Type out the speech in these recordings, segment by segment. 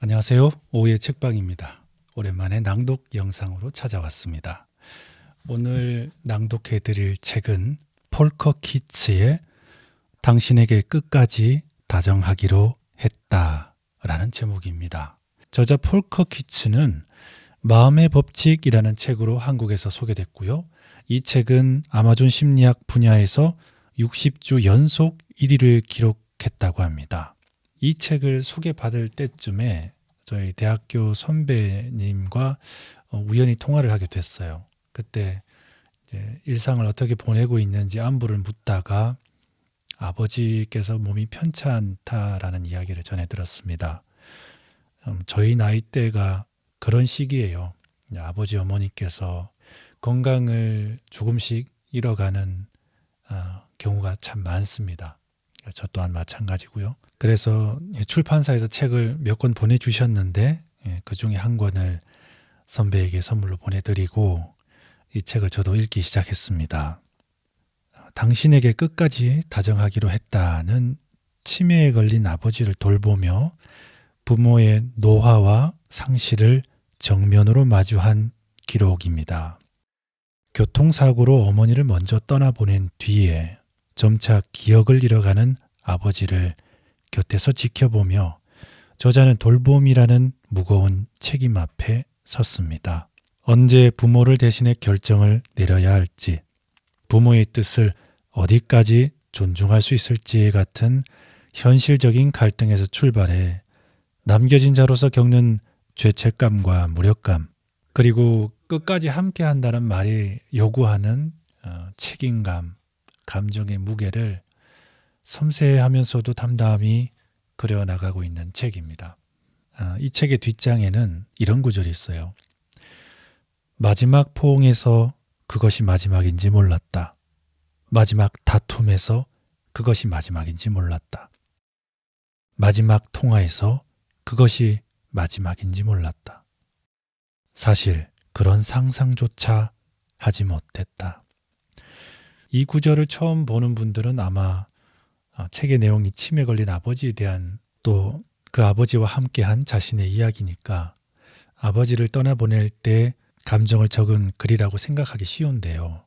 안녕하세요. 오후의 책방입니다. 오랜만에 낭독 영상으로 찾아왔습니다. 오늘 낭독해 드릴 책은 폴커 키츠의 당신에게 끝까지 다정하기로 했다 라는 제목입니다. 저자 폴커 키츠는 마음의 법칙이라는 책으로 한국에서 소개됐고요. 이 책은 아마존 심리학 분야에서 60주 연속 1위를 기록했다고 합니다. 이 책을 소개받을 때쯤에 저희 대학교 선배님과 우연히 통화를 하게 됐어요. 그때 이제 일상을 어떻게 보내고 있는지 안부를 묻다가 아버지께서 몸이 편찮다라는 이야기를 전해 들었습니다. 저희 나이대가 그런 시기예요. 아버지 어머니께서 건강을 조금씩 잃어가는 경우가 참 많습니다. 저 또한 마찬가지고요. 그래서 출판사에서 책을 몇 권 보내주셨는데 그 중에 한 권을 선배에게 선물로 보내드리고 이 책을 저도 읽기 시작했습니다. 당신에게 끝까지 다정하기로 했다는 치매에 걸린 아버지를 돌보며 부모의 노화와 상실을 정면으로 마주한 기록입니다. 교통사고로 어머니를 먼저 떠나보낸 뒤에 점차 기억을 잃어가는 아버지를 곁에서 지켜보며 저자는 돌봄이라는 무거운 책임 앞에 섰습니다. 언제 부모를 대신해 결정을 내려야 할지, 부모의 뜻을 어디까지 존중할 수 있을지 같은 현실적인 갈등에서 출발해 남겨진 자로서 겪는 죄책감과 무력감, 그리고 끝까지 함께 한다는 말이 요구하는 책임감, 감정의 무게를 섬세하면서도 담담히 그려나가고 있는 책입니다. 이 책의 뒷장에는 이런 구절이 있어요. 마지막 포옹에서 그것이 마지막인지 몰랐다. 마지막 다툼에서 그것이 마지막인지 몰랐다. 마지막 통화에서 그것이 마지막인지 몰랐다. 사실 그런 상상조차 하지 못했다. 이 구절을 처음 보는 분들은 아마 책의 내용이 치매 걸린 아버지에 대한 또 그 아버지와 함께한 자신의 이야기니까 아버지를 떠나보낼 때 감정을 적은 글이라고 생각하기 쉬운데요.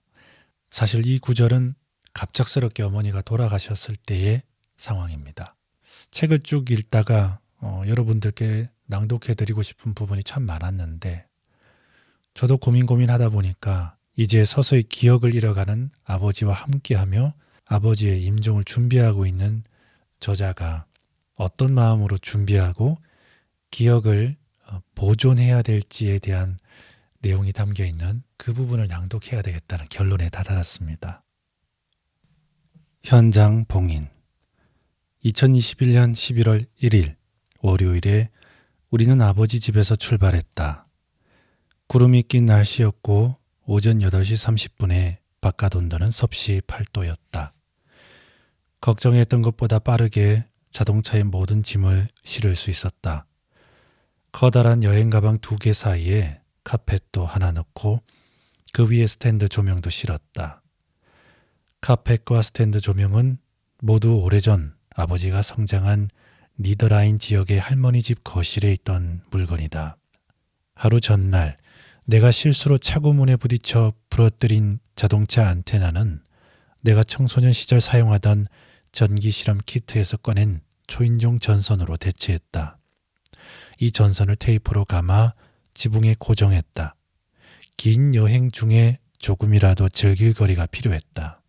사실 이 구절은 갑작스럽게 어머니가 돌아가셨을 때의 상황입니다. 책을 쭉 읽다가 여러분들께 낭독해드리고 싶은 부분이 참 많았는데 저도 고민하다 보니까 이제 서서히 기억을 잃어가는 아버지와 함께하며 아버지의 임종을 준비하고 있는 저자가 어떤 마음으로 준비하고 기억을 보존해야 될지에 대한 내용이 담겨있는 그 부분을 낭독해야 되겠다는 결론에 다다랐습니다. 현장 봉인 2021년 11월 1일 월요일에 우리는 아버지 집에서 출발했다. 구름이 낀 날씨였고 오전 8시 30분에 바깥 온도는 섭씨 8도였다. 걱정했던 것보다 빠르게 자동차에 모든 짐을 실을 수 있었다. 커다란 여행 가방 2개 사이에 카펫도 하나 넣고 그 위에 스탠드 조명도 실었다. 카펫과 스탠드 조명은 모두 오래전 아버지가 성장한 니더라인 지역의 할머니 집 거실에 있던 물건이다. 하루 전날 내가 실수로 차고문에 부딪혀 부러뜨린 자동차 안테나는 내가 청소년 시절 사용하던 전기 실험 키트에서 꺼낸 초인종 전선으로 대체했다. 이 전선을 테이프로 감아 지붕에 고정했다. 긴 여행 중에 조금이라도 즐길 거리가 필요했다.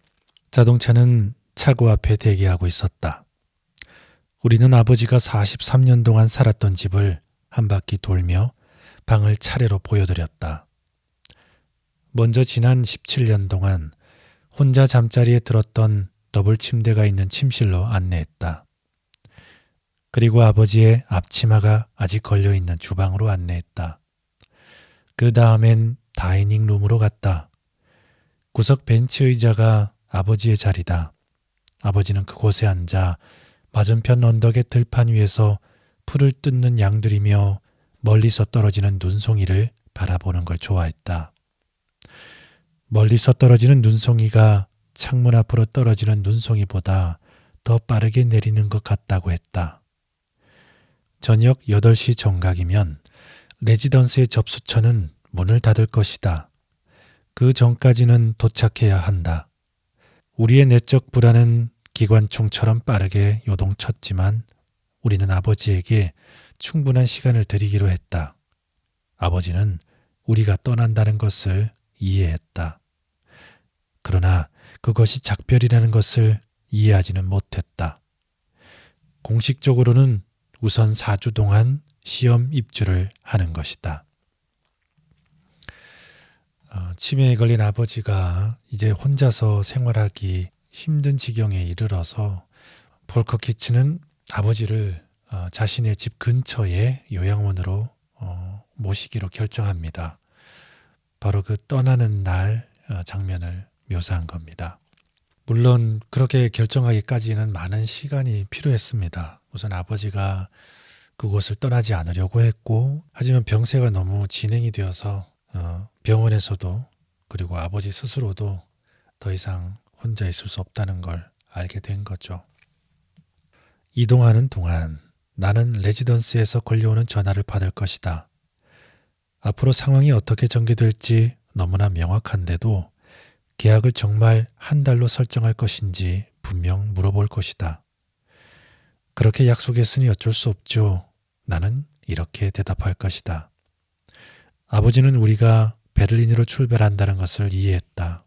자동차는 차고 앞에 대기하고 있었다. 우리는 아버지가 43년 동안 살았던 집을 한 바퀴 돌며 방을 차례로 보여드렸다. 먼저 지난 17년 동안 혼자 잠자리에 들었던 더블 침대가 있는 침실로 안내했다. 그리고 아버지의 앞치마가 아직 걸려있는 주방으로 안내했다. 그 다음엔 다이닝 룸으로 갔다. 구석 벤치 의자가 아버지의 자리다. 아버지는 그곳에 앉아 맞은편 언덕의 들판 위에서 풀을 뜯는 양들이며 멀리서 떨어지는 눈송이를 바라보는 걸 좋아했다. 멀리서 떨어지는 눈송이가 창문 앞으로 떨어지는 눈송이보다 더 빠르게 내리는 것 같다고 했다. 저녁 8시 정각이면 레지던스의 접수처는 문을 닫을 것이다. 그 전까지는 도착해야 한다. 우리의 내적 불안은 기관총처럼 빠르게 요동쳤지만 우리는 아버지에게 충분한 시간을 드리기로 했다. 아버지는 우리가 떠난다는 것을 이해했다. 그러나 그것이 작별이라는 것을 이해하지는 못했다. 공식적으로는 우선 4주 동안 시험 입주를 하는 것이다. 치매에 걸린 아버지가 이제 혼자서 생활하기 힘든 지경에 이르러서 폴커 키츠는 아버지를 자신의 집 근처의 요양원으로 모시기로 결정합니다. 바로 그 떠나는 날 장면을 묘사한 겁니다. 물론 그렇게 결정하기까지는 많은 시간이 필요했습니다. 우선 아버지가 그곳을 떠나지 않으려고 했고, 하지만 병세가 너무 진행이 되어서 병원에서도 그리고 아버지 스스로도 더 이상 혼자 있을 수 없다는 걸 알게 된 거죠. 이동하는 동안 나는 레지던스에서 걸려오는 전화를 받을 것이다. 앞으로 상황이 어떻게 전개될지 너무나 명확한데도 계약을 정말 한 달로 설정할 것인지 분명 물어볼 것이다. 그렇게 약속했으니 어쩔 수 없죠. 나는 이렇게 대답할 것이다. 아버지는 우리가 베를린으로 출발한다는 것을 이해했다.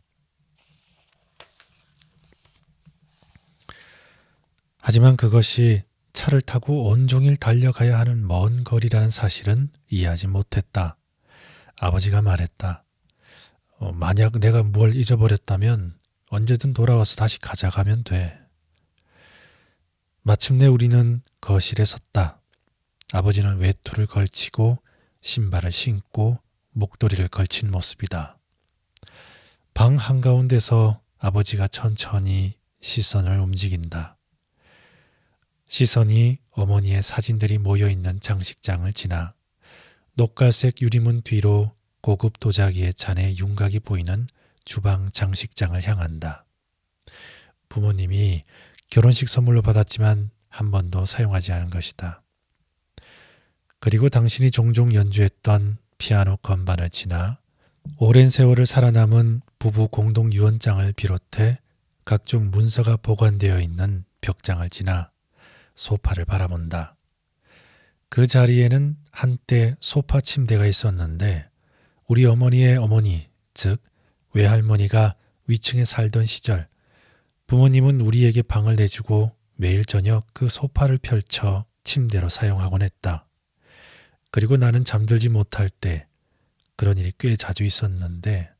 하지만 그것이 차를 타고 온종일 달려가야 하는 먼 거리라는 사실은 이해하지 못했다. 아버지가 말했다. 만약 내가 뭘 잊어버렸다면 언제든 돌아와서 다시 가져가면 돼. 마침내 우리는 거실에 섰다. 아버지는 외투를 걸치고 신발을 신고 목도리를 걸친 모습이다. 방 한가운데서 아버지가 천천히 시선을 움직인다. 시선이 어머니의 사진들이 모여있는 장식장을 지나 녹갈색 유리문 뒤로 고급 도자기에 찬의 윤곽이 보이는 주방 장식장을 향한다. 부모님이 결혼식 선물로 받았지만 한 번도 사용하지 않은 것이다. 그리고 당신이 종종 연주했던 피아노 건반을 지나 오랜 세월을 살아남은 부부 공동 유언장을 비롯해 각종 문서가 보관되어 있는 벽장을 지나 소파를 바라본다. 그 자리에는 한때 소파 침대가 있었는데 우리 어머니의 어머니, 즉 외할머니가 위층에 살던 시절 부모님은 우리에게 방을 내주고 매일 저녁 그 소파를 펼쳐 침대로 사용하곤 했다. 그리고 나는 잠들지 못할 때 그런 일이 꽤 자주 있었는데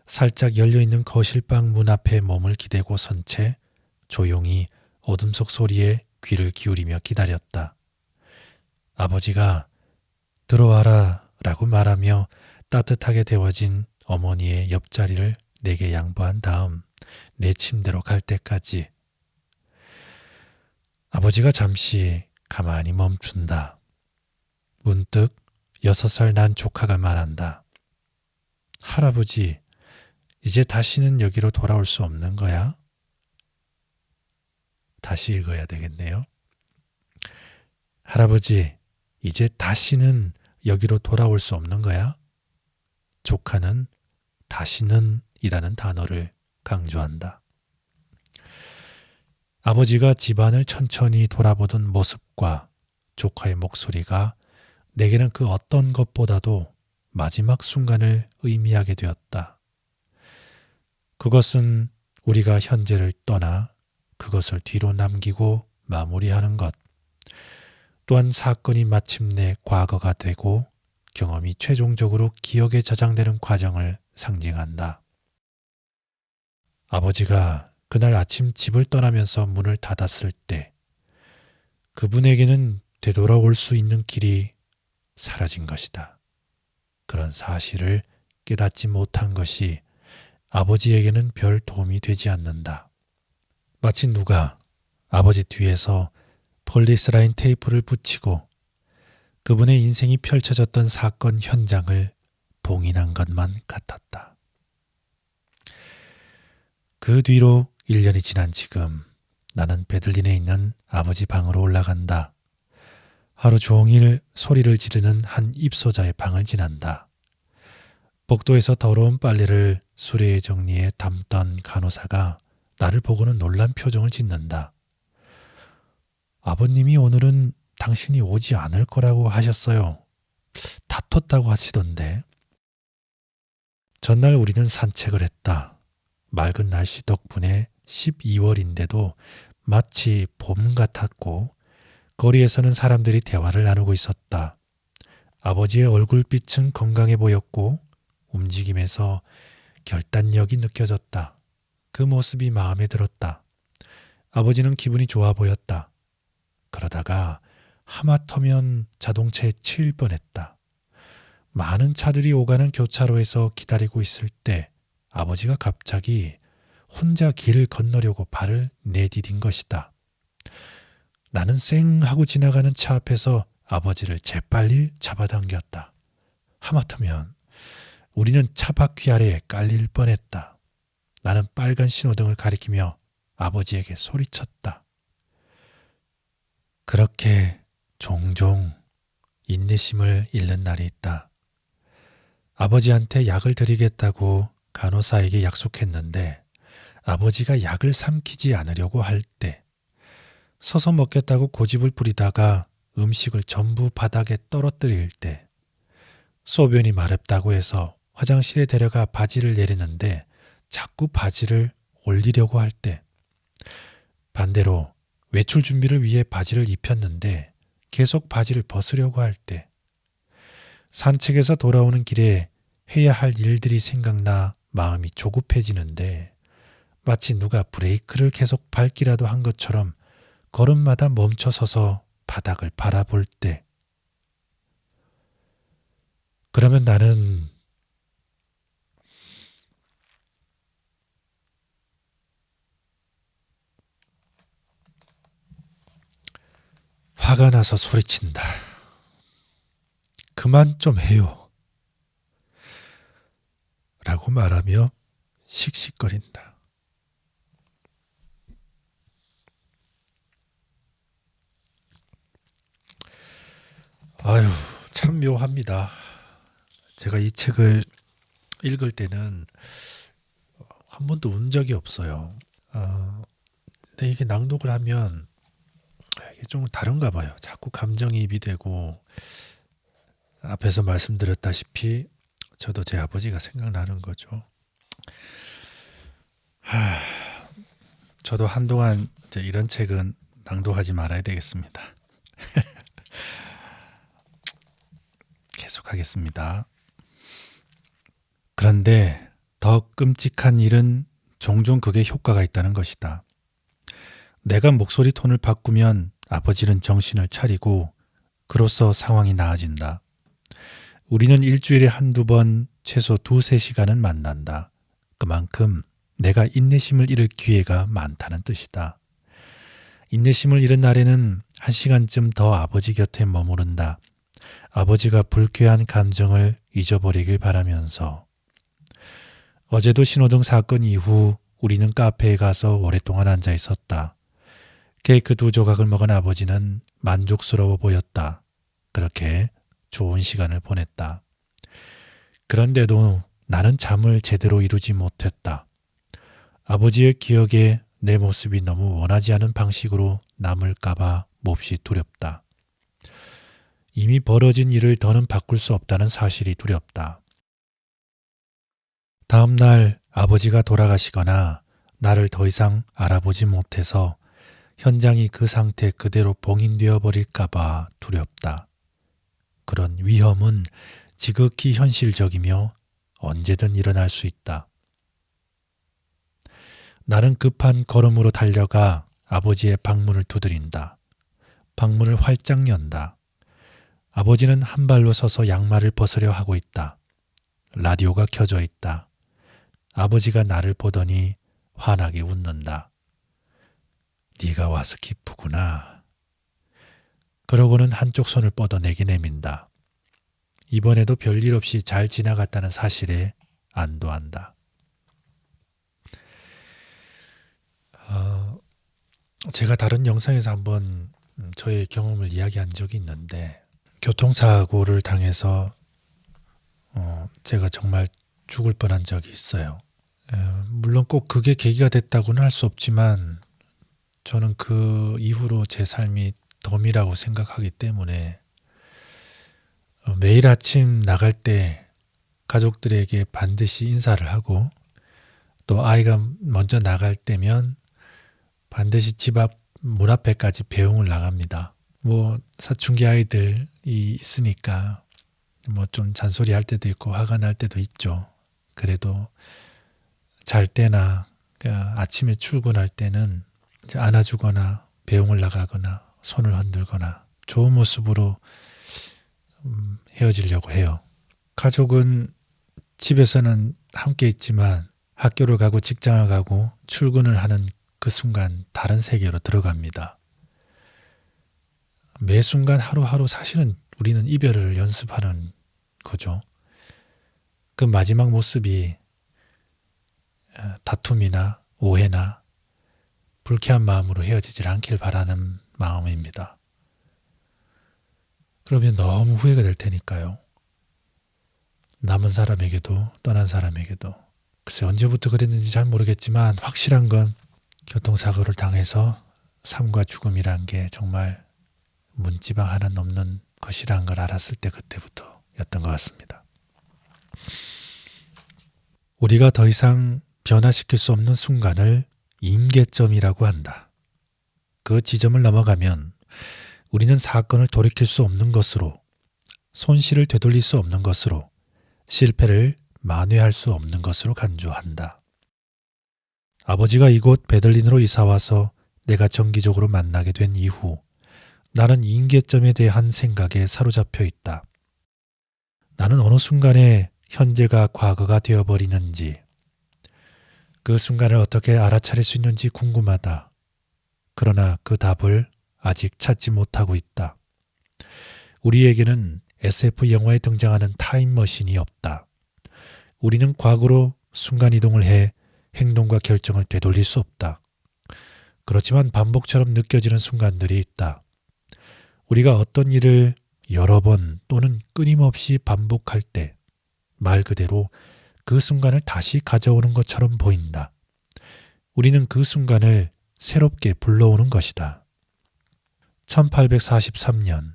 살짝 열려있는 거실방 문 앞에 몸을 기대고 선 채 조용히 어둠 속 소리에 귀를 기울이며 기다렸다. 아버지가 들어와라 라고 말하며 따뜻하게 데워진 어머니의 옆자리를 내게 양보한 다음 내 침대로 갈 때까지. 아버지가 잠시 가만히 멈춘다. 문득 6살 난 조카가 말한다. 할아버지, 이제 다시는 여기로 돌아올 수 없는 거야? 다시 읽어야 되겠네요. 할아버지, 이제 다시는 여기로 돌아올 수 없는 거야? 조카는 다시는 이라는 단어를 강조한다. 아버지가 집안을 천천히 돌아보던 모습과 조카의 목소리가 내게는 그 어떤 것보다도 마지막 순간을 의미하게 되었다. 그것은 우리가 현재를 떠나 그것을 뒤로 남기고 마무리하는 것, 또한 사건이 마침내 과거가 되고 경험이 최종적으로 기억에 저장되는 과정을 상징한다. 아버지가 그날 아침 집을 떠나면서 문을 닫았을 때 그분에게는 되돌아올 수 있는 길이 사라진 것이다. 그런 사실을 깨닫지 못한 것이 아버지에게는 별 도움이 되지 않는다. 마치 누가 아버지 뒤에서 폴리스라인 테이프를 붙이고 그분의 인생이 펼쳐졌던 사건 현장을 봉인한 것만 같았다. 그 뒤로 1년이 지난 지금 나는 베들린에 있는 아버지 방으로 올라간다. 하루 종일 소리를 지르는 한 입소자의 방을 지난다. 복도에서 더러운 빨래를 수레에 정리해 담던 간호사가 나를 보고는 놀란 표정을 짓는다. 아버님이 오늘은 당신이 오지 않을 거라고 하셨어요. 다퉜다고 하시던데. 전날 우리는 산책을 했다. 맑은 날씨 덕분에 12월인데도 마치 봄 같았고 거리에서는 사람들이 대화를 나누고 있었다. 아버지의 얼굴빛은 건강해 보였고 움직임에서 결단력이 느껴졌다. 그 모습이 마음에 들었다. 아버지는 기분이 좋아 보였다. 그러다가 하마터면 자동차에 치일 뻔했다. 많은 차들이 오가는 교차로에서 기다리고 있을 때 아버지가 갑자기 혼자 길을 건너려고 발을 내디딘 것이다. 나는 쌩 하고 지나가는 차 앞에서 아버지를 재빨리 잡아당겼다. 하마터면 우리는 차 바퀴 아래에 깔릴 뻔했다. 나는 빨간 신호등을 가리키며 아버지에게 소리쳤다. 그렇게 종종 인내심을 잃는 날이 있다. 아버지한테 약을 드리겠다고 간호사에게 약속했는데 아버지가 약을 삼키지 않으려고 할 때, 서서 먹겠다고 고집을 부리다가 음식을 전부 바닥에 떨어뜨릴 때, 소변이 마렵다고 해서 화장실에 데려가 바지를 내리는데 자꾸 바지를 올리려고 할 때, 반대로 외출 준비를 위해 바지를 입혔는데 계속 바지를 벗으려고 할 때, 산책에서 돌아오는 길에 해야 할 일들이 생각나 마음이 조급해지는데 마치 누가 브레이크를 계속 밟기라도 한 것처럼 걸음마다 멈춰서서 바닥을 바라볼 때, 그러면 나는 화가 나서 소리친다. 그만 좀 해요. 라고 말하며 씩씩거린다. 아유, 참 묘합니다. 제가 이 책을 읽을 때는 한 번도 운 적이 없어요. 근데 이게 낭독을 하면 이게 좀 다른가 봐요. 자꾸 감정이입이 되고, 앞에서 말씀드렸다시피 저도 제 아버지가 생각나는 거죠. 저도 한동안 이제 이런 책은 낭독하지 말아야 되겠습니다. 계속하겠습니다. 그런데 더 끔찍한 일은 종종 그게 효과가 있다는 것이다. 내가 목소리 톤을 바꾸면 아버지는 정신을 차리고 그로써 상황이 나아진다. 우리는 일주일에 한두 번 최소 2-3시간은 만난다. 그만큼 내가 인내심을 잃을 기회가 많다는 뜻이다. 인내심을 잃은 날에는 1시간쯤 더 아버지 곁에 머무른다. 아버지가 불쾌한 감정을 잊어버리길 바라면서. 어제도 신호등 사건 이후 우리는 카페에 가서 오랫동안 앉아 있었다. 케이크 2조각을 먹은 아버지는 만족스러워 보였다. 그렇게 좋은 시간을 보냈다. 그런데도 나는 잠을 제대로 이루지 못했다. 아버지의 기억에 내 모습이 너무 원하지 않은 방식으로 남을까봐 몹시 두렵다. 이미 벌어진 일을 더는 바꿀 수 없다는 사실이 두렵다. 다음 날 아버지가 돌아가시거나 나를 더 이상 알아보지 못해서 현장이 그 상태 그대로 봉인되어 버릴까봐 두렵다. 그런 위험은 지극히 현실적이며 언제든 일어날 수 있다. 나는 급한 걸음으로 달려가 아버지의 방문을 두드린다. 방문을 활짝 연다. 아버지는 한 발로 서서 양말을 벗으려 하고 있다. 라디오가 켜져 있다. 아버지가 나를 보더니 환하게 웃는다. 네가 와서 기쁘구나. 그러고는 한쪽 손을 뻗어내게 내민다. 이번에도 별일 없이 잘 지나갔다는 사실에 안도한다. 제가 다른 영상에서 한번 저의 경험을 이야기한 적이 있는데 교통사고를 당해서 제가 정말 죽을 뻔한 적이 있어요. 물론 꼭 그게 계기가 됐다고는 할 수 없지만 저는 그 이후로 제 삶이 덤이라고 생각하기 때문에 매일 아침 나갈 때 가족들에게 반드시 인사를 하고 또 아이가 먼저 나갈 때면 반드시 집 앞 문 앞에까지 배웅을 나갑니다. 뭐 사춘기 아이들이 있으니까 뭐 좀 잔소리 할 때도 있고 화가 날 때도 있죠. 그래도 잘 때나 아침에 출근할 때는 이제 안아주거나 배웅을 나가거나 손을 흔들거나 좋은 모습으로 헤어지려고 해요. 가족은 집에서는 함께 있지만 학교를 가고 직장을 가고 출근을 하는 그 순간 다른 세계로 들어갑니다. 매 순간 하루하루 사실은 우리는 이별을 연습하는 거죠. 그 마지막 모습이 다툼이나 오해나 불쾌한 마음으로 헤어지질 않길 바라는 마음입니다. 그러면 너무 후회가 될 테니까요. 남은 사람에게도 떠난 사람에게도. 글쎄 언제부터 그랬는지 잘 모르겠지만 확실한 건 교통사고를 당해서 삶과 죽음이란 게 정말 문지방 하나 넘는 것이란 걸 알았을 때 그때부터였던 것 같습니다. 우리가 더 이상 변화시킬 수 없는 순간을 임계점이라고 한다. 그 지점을 넘어가면 우리는 사건을 돌이킬 수 없는 것으로, 손실을 되돌릴 수 없는 것으로, 실패를 만회할 수 없는 것으로 간주한다. 아버지가 이곳 베들린으로 이사와서 내가 정기적으로 만나게 된 이후 나는 임계점에 대한 생각에 사로잡혀 있다. 나는 어느 순간에 현재가 과거가 되어버리는지, 그 순간을 어떻게 알아차릴 수 있는지 궁금하다. 그러나 그 답을 아직 찾지 못하고 있다. 우리에게는 SF 영화에 등장하는 타임머신이 없다. 우리는 과거로 순간이동을 해 행동과 결정을 되돌릴 수 없다. 그렇지만 반복처럼 느껴지는 순간들이 있다. 우리가 어떤 일을 여러 번 또는 끊임없이 반복할 때 말 그대로 그 순간을 다시 가져오는 것처럼 보인다. 우리는 그 순간을 새롭게 불러오는 것이다. 1843년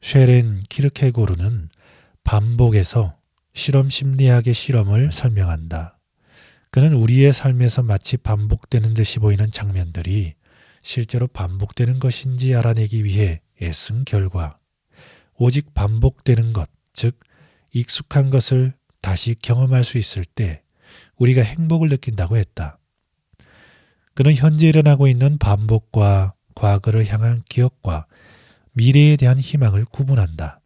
쉐렌 키르케고르는 반복에서 실험 심리학의 실험을 설명한다. 그는 우리의 삶에서 마치 반복되는 듯이 보이는 장면들이 실제로 반복되는 것인지 알아내기 위해 애쓴 결과 오직 반복되는 것, 즉 익숙한 것을 다시 경험할 수 있을 때 우리가 행복을 느낀다고 했다. 그는 현재 일어나고 있는 반복과 과거를 향한 기억과 미래에 대한 희망을 구분한다.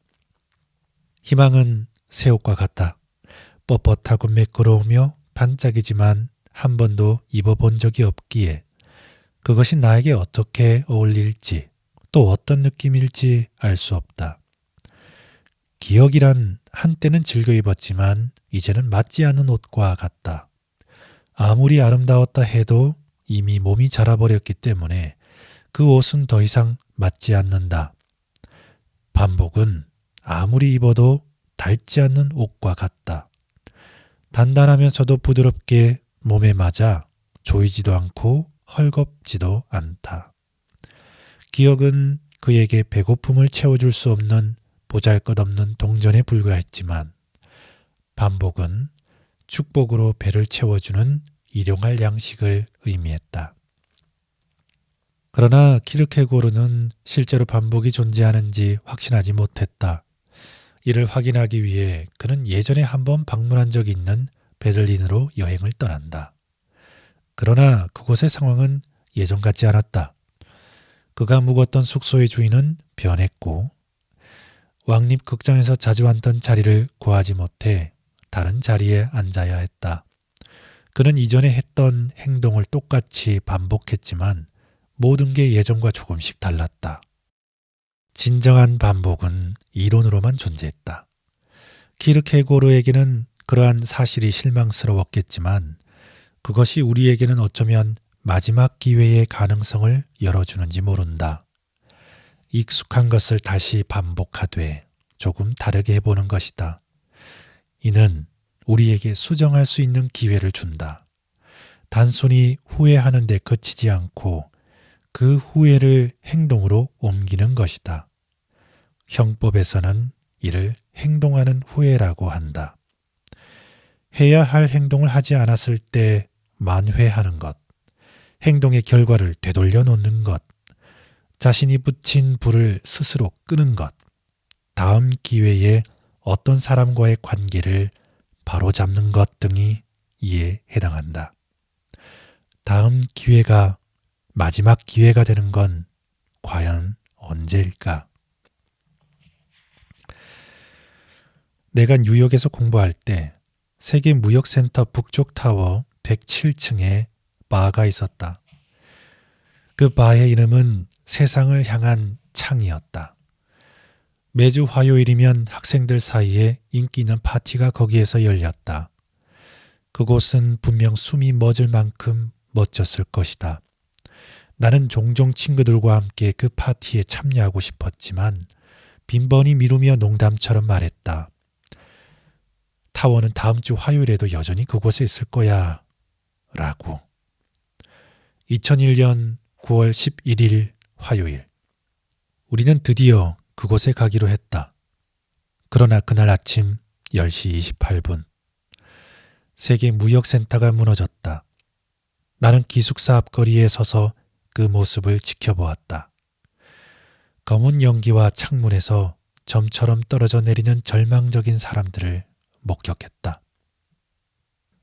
희망은 새 옷과 같다. 뻣뻣하고 매끄러우며 반짝이지만 한 번도 입어본 적이 없기에 그것이 나에게 어떻게 어울릴지 또 어떤 느낌일지 알 수 없다. 기억이란 한때는 즐겨 입었지만 이제는 맞지 않는 옷과 같다. 아무리 아름다웠다 해도 이미 몸이 자라버렸기 때문에 그 옷은 더 이상 맞지 않는다. 반복은 아무리 입어도 닳지 않는 옷과 같다. 단단하면서도 부드럽게 몸에 맞아 조이지도 않고 헐겁지도 않다. 기억은 그에게 배고픔을 채워줄 수 없는 보잘것없는 동전에 불과했지만 반복은 축복으로 배를 채워주는 일용할 양식을 의미했다. 그러나 키르케고르는 실제로 반복이 존재하는지 확신하지 못했다. 이를 확인하기 위해 그는 예전에 한번 방문한 적이 있는 베들린으로 여행을 떠난다. 그러나 그곳의 상황은 예전 같지 않았다. 그가 묵었던 숙소의 주인은 변했고 왕립 극장에서 자주 앉던 자리를 구하지 못해 다른 자리에 앉아야 했다. 그는 이전에 했던 행동을 똑같이 반복했지만 모든 게 예전과 조금씩 달랐다. 진정한 반복은 이론으로만 존재했다. 키르케고르에게는 그러한 사실이 실망스러웠겠지만 그것이 우리에게는 어쩌면 마지막 기회의 가능성을 열어주는지 모른다. 익숙한 것을 다시 반복하되 조금 다르게 해보는 것이다. 이는 우리에게 수정할 수 있는 기회를 준다. 단순히 후회하는 데 그치지 않고 그 후회를 행동으로 옮기는 것이다. 형법에서는 이를 행동하는 후회라고 한다. 해야 할 행동을 하지 않았을 때 만회하는 것, 행동의 결과를 되돌려 놓는 것, 자신이 붙인 불을 스스로 끄는 것, 다음 기회에 어떤 사람과의 관계를 바로잡는 것 등이 이에 해당한다. 다음 기회가 마지막 기회가 되는 건 과연 언제일까? 내가 뉴욕에서 공부할 때 세계무역센터 북쪽 타워 107층에 바가 있었다. 그 바의 이름은 세상을 향한 창이었다. 매주 화요일이면 학생들 사이에 인기 있는 파티가 거기에서 열렸다. 그곳은 분명 숨이 멎을 만큼 멋졌을 것이다. 나는 종종 친구들과 함께 그 파티에 참여하고 싶었지만 빈번히 미루며 농담처럼 말했다. 타워는 다음 주 화요일에도 여전히 그곳에 있을 거야. 라고. 2001년 9월 11일 화요일. 우리는 드디어 그곳에 가기로 했다. 그러나 그날 아침 10시 28분. 세계무역센터가 무너졌다. 나는 기숙사 앞거리에 서서 그 모습을 지켜보았다. 검은 연기와 창문에서 점처럼 떨어져 내리는 절망적인 사람들을 목격했다.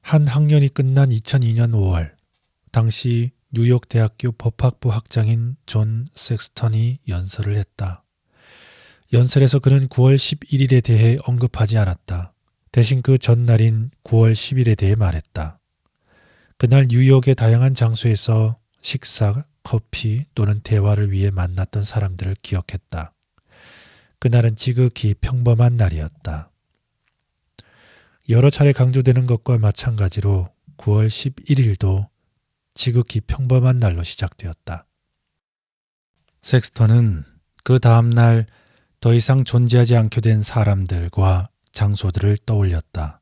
한 학년이 끝난 2002년 5월, 당시 뉴욕 대학교 법학부 학장인 존 섹스턴이 연설을 했다. 연설에서 그는 9월 11일에 대해 언급하지 않았다. 대신 그 전날인 9월 10일에 대해 말했다. 그날 뉴욕의 다양한 장소에서 식사, 커피 또는 대화를 위해 만났던 사람들을 기억했다. 그날은 지극히 평범한 날이었다. 여러 차례 강조되는 것과 마찬가지로 9월 11일도 지극히 평범한 날로 시작되었다. 섹스턴은 그 다음날 더 이상 존재하지 않게 된 사람들과 장소들을 떠올렸다.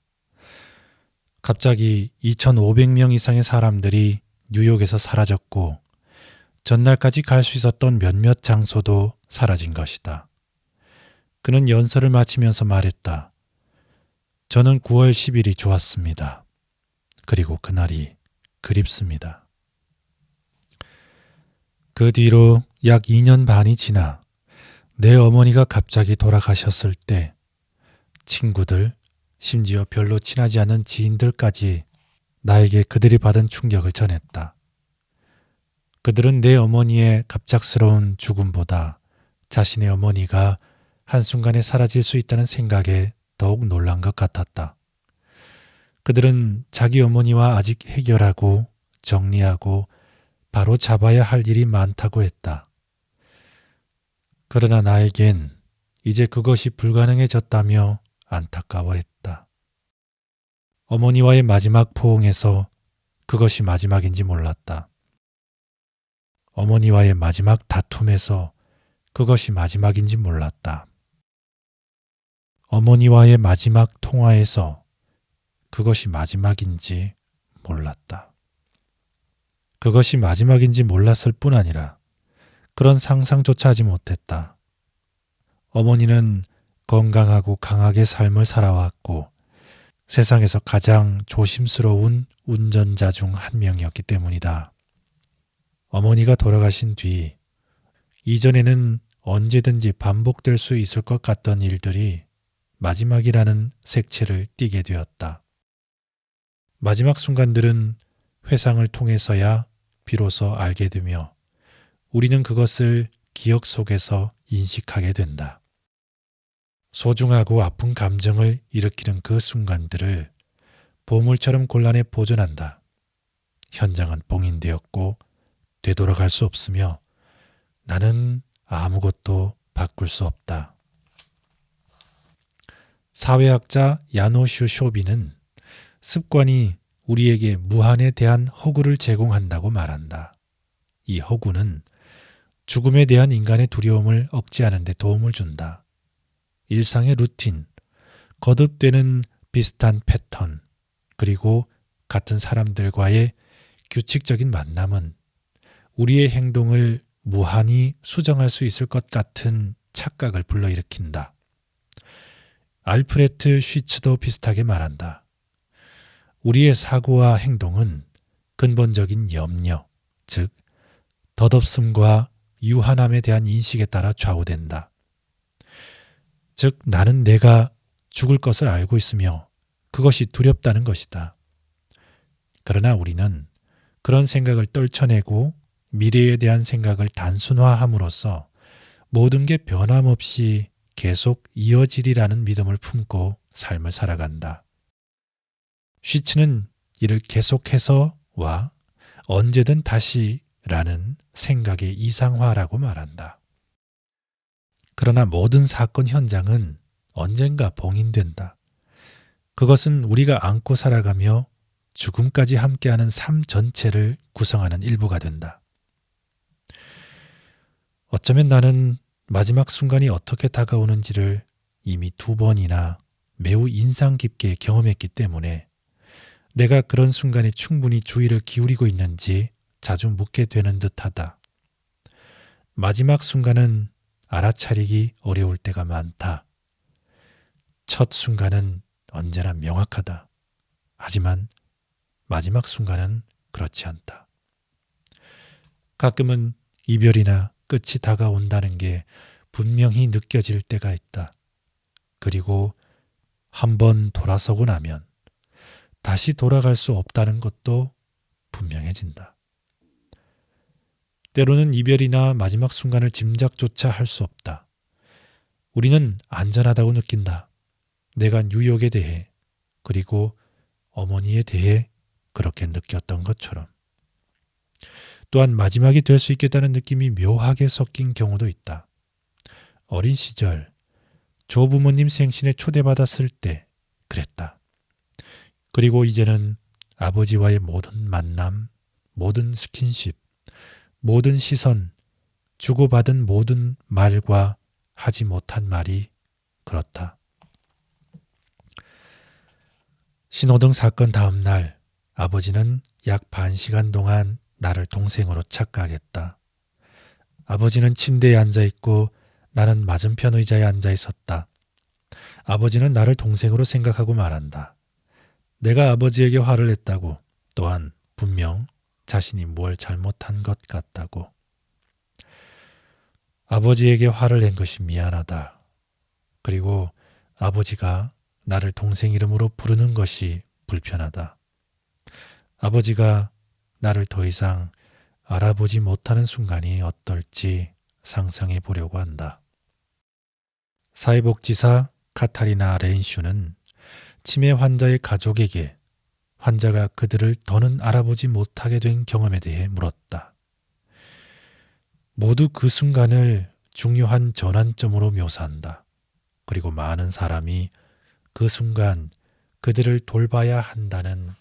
갑자기 2,500명 이상의 사람들이 뉴욕에서 사라졌고 전날까지 갈 수 있었던 몇몇 장소도 사라진 것이다. 그는 연설을 마치면서 말했다. 저는 9월 10일이 좋았습니다. 그리고 그날이 그립습니다. 그 뒤로 약 2년 반이 지나 내 어머니가 갑자기 돌아가셨을 때 친구들, 심지어 별로 친하지 않은 지인들까지 나에게 그들이 받은 충격을 전했다. 그들은 내 어머니의 갑작스러운 죽음보다 자신의 어머니가 한순간에 사라질 수 있다는 생각에 더욱 놀란 것 같았다. 그들은 자기 어머니와 아직 해결하고 정리하고 바로 잡아야 할 일이 많다고 했다. 그러나 나에겐 이제 그것이 불가능해졌다며 안타까워했다. 어머니와의 마지막 포옹에서 그것이 마지막인지 몰랐다. 어머니와의 마지막 다툼에서 그것이 마지막인지 몰랐다. 어머니와의 마지막 통화에서 그것이 마지막인지 몰랐다. 그것이 마지막인지 몰랐을 뿐 아니라 그런 상상조차 하지 못했다. 어머니는 건강하고 강하게 삶을 살아왔고 세상에서 가장 조심스러운 운전자 중 한 명이었기 때문이다. 어머니가 돌아가신 뒤 이전에는 언제든지 반복될 수 있을 것 같던 일들이 마지막이라는 색채를 띠게 되었다. 마지막 순간들은 회상을 통해서야 비로소 알게 되며 우리는 그것을 기억 속에서 인식하게 된다. 소중하고 아픈 감정을 일으키는 그 순간들을 보물처럼 곤란해 보존한다. 현장은 봉인되었고 되돌아갈 수 없으며 나는 아무것도 바꿀 수 없다. 사회학자 야노슈 쇼비는 습관이 우리에게 무한에 대한 허구를 제공한다고 말한다. 이 허구는 죽음에 대한 인간의 두려움을 억제하는 데 도움을 준다. 일상의 루틴, 거듭되는 비슷한 패턴, 그리고 같은 사람들과의 규칙적인 만남은 우리의 행동을 무한히 수정할 수 있을 것 같은 착각을 불러일으킨다. 알프레트 쉬츠도 비슷하게 말한다. 우리의 사고와 행동은 근본적인 염려, 즉 덧없음과 유한함에 대한 인식에 따라 좌우된다. 즉 나는 내가 죽을 것을 알고 있으며 그것이 두렵다는 것이다. 그러나 우리는 그런 생각을 떨쳐내고 미래에 대한 생각을 단순화함으로써 모든 게 변함없이 계속 이어지리라는 믿음을 품고 삶을 살아간다. 쉬츠는 이를 계속해서와 언제든 다시라는 생각의 이상화라고 말한다. 그러나 모든 사건 현장은 언젠가 봉인된다. 그것은 우리가 안고 살아가며 죽음까지 함께하는 삶 전체를 구성하는 일부가 된다. 어쩌면 나는 마지막 순간이 어떻게 다가오는지를 이미 2번이나 매우 인상 깊게 경험했기 때문에 내가 그런 순간에 충분히 주의를 기울이고 있는지 자주 묻게 되는 듯하다. 마지막 순간은 알아차리기 어려울 때가 많다. 첫 순간은 언제나 명확하다. 하지만 마지막 순간은 그렇지 않다. 가끔은 이별이나 끝이 다가온다는 게 분명히 느껴질 때가 있다. 그리고 한번 돌아서고 나면 다시 돌아갈 수 없다는 것도 분명해진다. 때로는 이별이나 마지막 순간을 짐작조차 할 수 없다. 우리는 안전하다고 느낀다. 내가 뉴욕에 대해 그리고 어머니에 대해 그렇게 느꼈던 것처럼. 또한 마지막이 될 수 있겠다는 느낌이 묘하게 섞인 경우도 있다. 어린 시절 조부모님 생신에 초대받았을 때 그랬다. 그리고 이제는 아버지와의 모든 만남, 모든 스킨십, 모든 시선, 주고받은 모든 말과 하지 못한 말이 그렇다. 신호등 사건 다음 날 아버지는 약 반 시간 동안 나를 동생으로 착각했다. 아버지는 침대에 앉아있고 나는 맞은편 의자에 앉아있었다. 아버지는 나를 동생으로 생각하고 말한다. 내가 아버지에게 화를 냈다고, 또한 분명 자신이 뭘 잘못한 것 같다고. 아버지에게 화를 낸 것이 미안하다. 그리고 아버지가 나를 동생 이름으로 부르는 것이 불편하다. 아버지가 나를 더 이상 알아보지 못하는 순간이 어떨지 상상해 보려고 한다. 사회복지사 카타리나 레인슈는 치매 환자의 가족에게 환자가 그들을 더는 알아보지 못하게 된 경험에 대해 물었다. 모두 그 순간을 중요한 전환점으로 묘사한다. 그리고 많은 사람이 그 순간 그들을 돌봐야 한다는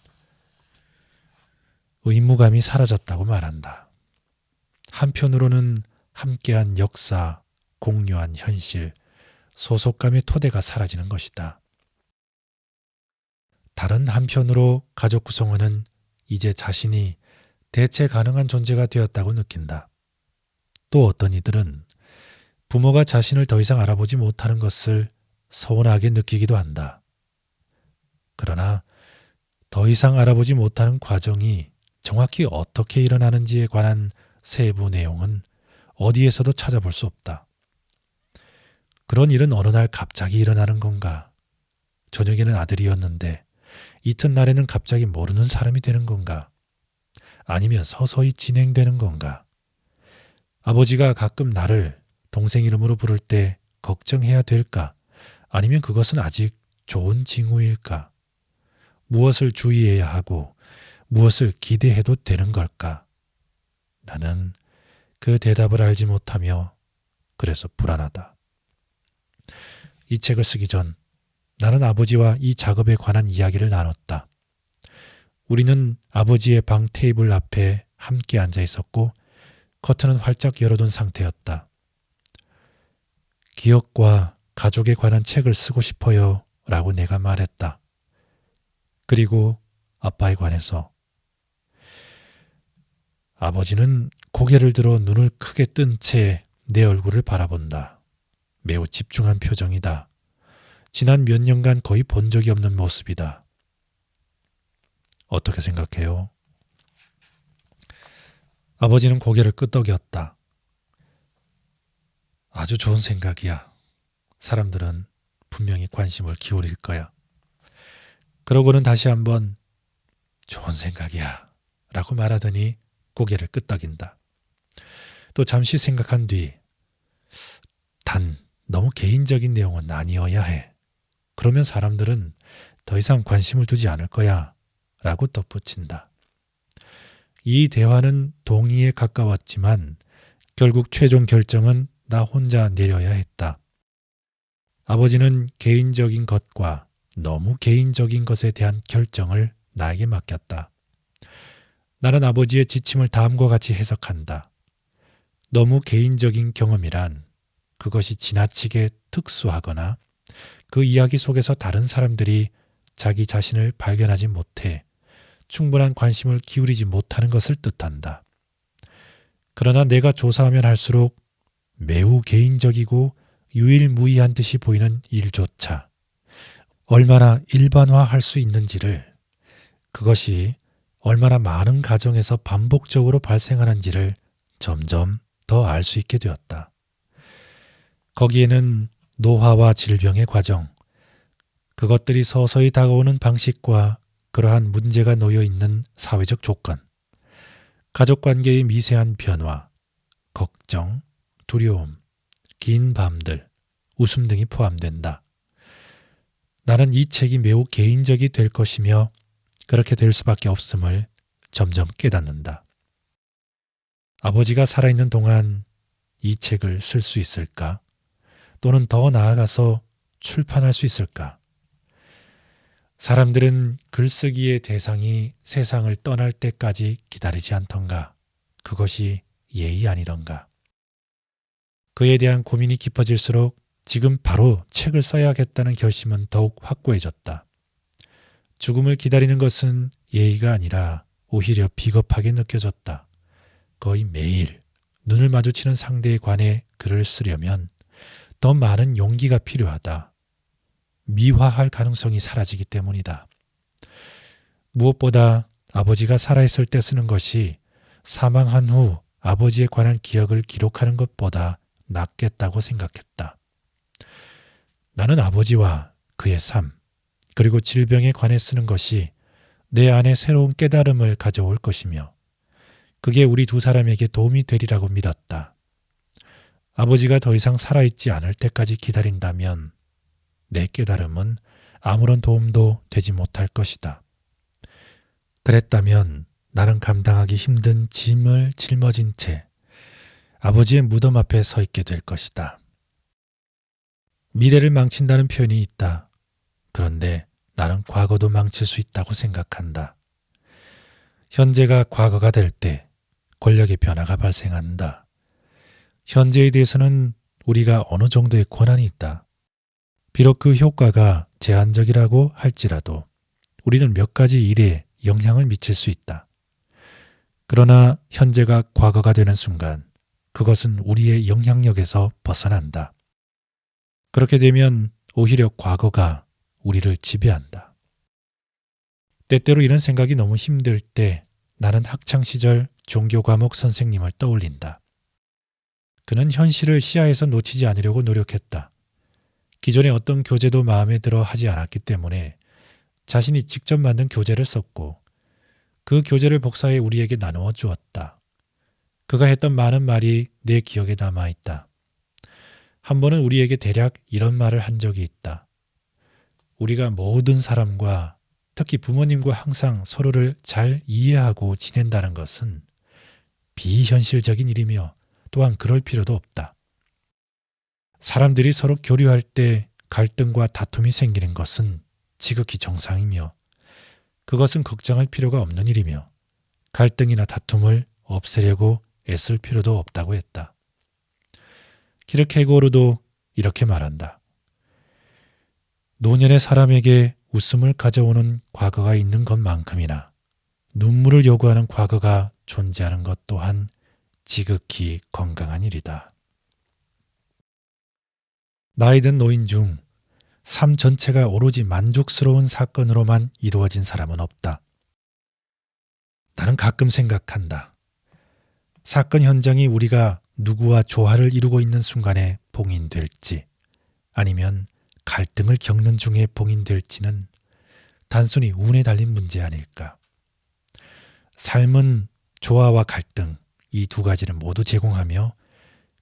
의무감이 사라졌다고 말한다. 한편으로는 함께한 역사, 공유한 현실, 소속감의 토대가 사라지는 것이다. 다른 한편으로 가족 구성원은 이제 자신이 대체 가능한 존재가 되었다고 느낀다. 또 어떤 이들은 부모가 자신을 더 이상 알아보지 못하는 것을 서운하게 느끼기도 한다. 그러나 더 이상 알아보지 못하는 과정이 정확히 어떻게 일어나는지에 관한 세부 내용은 어디에서도 찾아볼 수 없다. 그런 일은 어느 날 갑자기 일어나는 건가? 저녁에는 아들이었는데 이튿날에는 갑자기 모르는 사람이 되는 건가? 아니면 서서히 진행되는 건가? 아버지가 가끔 나를 동생 이름으로 부를 때 걱정해야 될까? 아니면 그것은 아직 좋은 징후일까? 무엇을 주의해야 하고 무엇을 기대해도 되는 걸까? 나는 그 대답을 알지 못하며 그래서 불안하다. 이 책을 쓰기 전 나는 아버지와 이 작업에 관한 이야기를 나눴다. 우리는 아버지의 방 테이블 앞에 함께 앉아 있었고 커튼은 활짝 열어둔 상태였다. 기억과 가족에 관한 책을 쓰고 싶어요 라고 내가 말했다. 그리고 아빠에 관해서. 아버지는 고개를 들어 눈을 크게 뜬 채 내 얼굴을 바라본다. 매우 집중한 표정이다. 지난 몇 년간 거의 본 적이 없는 모습이다. 어떻게 생각해요? 아버지는 고개를 끄덕였다. 아주 좋은 생각이야. 사람들은 분명히 관심을 기울일 거야. 그러고는 다시 한번 좋은 생각이야 라고 말하더니 고개를 끄덕인다. 또 잠시 생각한 뒤 단 너무 개인적인 내용은 아니어야 해. 그러면 사람들은 더 이상 관심을 두지 않을 거야 라고 덧붙인다. 이 대화는 동의에 가까웠지만 결국 최종 결정은 나 혼자 내려야 했다. 아버지는 개인적인 것과 너무 개인적인 것에 대한 결정을 나에게 맡겼다. 나는 아버지의 지침을 다음과 같이 해석한다. 너무 개인적인 경험이란 그것이 지나치게 특수하거나 그 이야기 속에서 다른 사람들이 자기 자신을 발견하지 못해 충분한 관심을 기울이지 못하는 것을 뜻한다. 그러나 내가 조사하면 할수록 매우 개인적이고 유일무이한 듯이 보이는 일조차 얼마나 일반화할 수 있는지를, 그것이 얼마나 많은 가정에서 반복적으로 발생하는지를 점점 더 알 수 있게 되었다. 거기에는 노화와 질병의 과정, 그것들이 서서히 다가오는 방식과 그러한 문제가 놓여 있는 사회적 조건, 가족관계의 미세한 변화, 걱정, 두려움, 긴 밤들, 웃음 등이 포함된다. 나는 이 책이 매우 개인적이 될 것이며 그렇게 될 수밖에 없음을 점점 깨닫는다. 아버지가 살아있는 동안 이 책을 쓸 수 있을까? 또는 더 나아가서 출판할 수 있을까? 사람들은 글쓰기의 대상이 세상을 떠날 때까지 기다리지 않던가? 그것이 예의 아니던가? 그에 대한 고민이 깊어질수록 지금 바로 책을 써야겠다는 결심은 더욱 확고해졌다. 죽음을 기다리는 것은 예의가 아니라 오히려 비겁하게 느껴졌다. 거의 매일 눈을 마주치는 상대에 관해 글을 쓰려면 더 많은 용기가 필요하다. 미화할 가능성이 사라지기 때문이다. 무엇보다 아버지가 살아있을 때 쓰는 것이 사망한 후 아버지에 관한 기억을 기록하는 것보다 낫겠다고 생각했다. 나는 아버지와 그의 삶, 그리고 질병에 관해 쓰는 것이 내 안에 새로운 깨달음을 가져올 것이며 그게 우리 두 사람에게 도움이 되리라고 믿었다. 아버지가 더 이상 살아있지 않을 때까지 기다린다면 내 깨달음은 아무런 도움도 되지 못할 것이다. 그랬다면 나는 감당하기 힘든 짐을 짊어진 채 아버지의 무덤 앞에 서 있게 될 것이다. 미래를 망친다는 표현이 있다. 그런데 나는 과거도 망칠 수 있다고 생각한다. 현재가 과거가 될 때 권력의 변화가 발생한다. 현재에 대해서는 우리가 어느 정도의 권한이 있다. 비록 그 효과가 제한적이라고 할지라도 우리는 몇 가지 일에 영향을 미칠 수 있다. 그러나 현재가 과거가 되는 순간 그것은 우리의 영향력에서 벗어난다. 그렇게 되면 오히려 과거가 우리를 지배한다. 때때로 이런 생각이 너무 힘들 때 나는 학창시절 종교 과목 선생님을 떠올린다. 그는 현실을 시야에서 놓치지 않으려고 노력했다. 기존의 어떤 교재도 마음에 들어 하지 않았기 때문에 자신이 직접 만든 교재를 썼고 그 교재를 복사해 우리에게 나누어 주었다. 그가 했던 많은 말이 내 기억에 남아있다. 한 번은 우리에게 대략 이런 말을 한 적이 있다. 우리가 모든 사람과 특히 부모님과 항상 서로를 잘 이해하고 지낸다는 것은 비현실적인 일이며 또한 그럴 필요도 없다. 사람들이 서로 교류할 때 갈등과 다툼이 생기는 것은 지극히 정상이며 그것은 걱정할 필요가 없는 일이며 갈등이나 다툼을 없애려고 애쓸 필요도 없다고 했다. 키르케고르도 이렇게 말한다. 노년의 사람에게 웃음을 가져오는 과거가 있는 것만큼이나 눈물을 요구하는 과거가 존재하는 것 또한 지극히 건강한 일이다. 나이든 노인 중 삶 전체가 오로지 만족스러운 사건으로만 이루어진 사람은 없다. 나는 가끔 생각한다. 사건 현장이 우리가 누구와 조화를 이루고 있는 순간에 봉인될지 아니면 갈등을 겪는 중에 봉인될지는 단순히 운에 달린 문제 아닐까. 삶은 조화와 갈등 이 두 가지를 모두 제공하며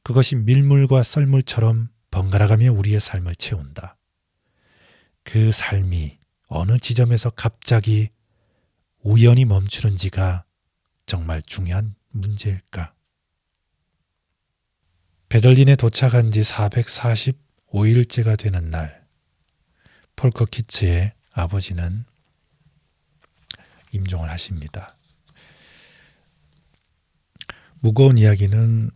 그것이 밀물과 썰물처럼 번갈아가며 우리의 삶을 채운다. 그 삶이 어느 지점에서 갑자기 우연히 멈추는지가 정말 중요한 문제일까? 베들린에 도착한 지 445일째가 되는 날, 폴커 키츠의 아버지는 임종을 하십니다. 무거운 이야기는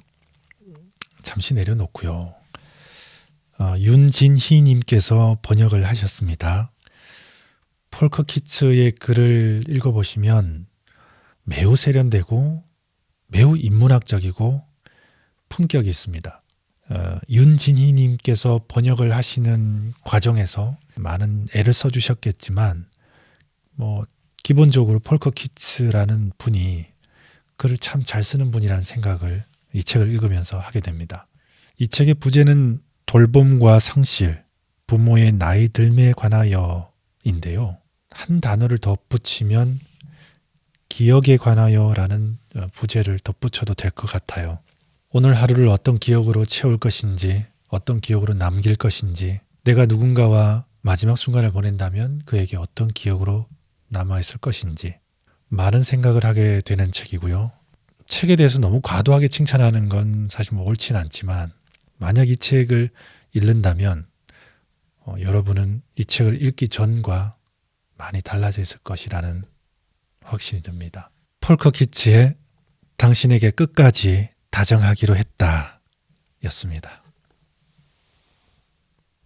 잠시 내려놓고요. 윤진희 님께서 번역을 하셨습니다. 폴커 키츠의 글을 읽어보시면 매우 세련되고 매우 인문학적이고 품격이 있습니다. 윤진희 님께서 번역을 하시는 과정에서 많은 애를 써주셨겠지만 기본적으로 폴커 키츠라는 분이 글을 참 잘 쓰는 분이라는 생각을 이 책을 읽으면서 하게 됩니다. 이 책의 부제는 돌봄과 상실, 부모의 나이 들매에 관하여인데요. 한 단어를 덧붙이면 기억에 관하여라는 부제를 덧붙여도 될 것 같아요. 오늘 하루를 어떤 기억으로 채울 것인지, 어떤 기억으로 남길 것인지, 내가 누군가와 마지막 순간을 보낸다면 그에게 어떤 기억으로 남아있을 것인지 많은 생각을 하게 되는 책이고요. 책에 대해서 너무 과도하게 칭찬하는 건 사실 옳진 않지만 만약 이 책을 읽는다면 여러분은 이 책을 읽기 전과 많이 달라져 있을 것이라는 확신이 듭니다. 폴커 키츠의 당신에게 끝까지 다정하기로 했다 였습니다.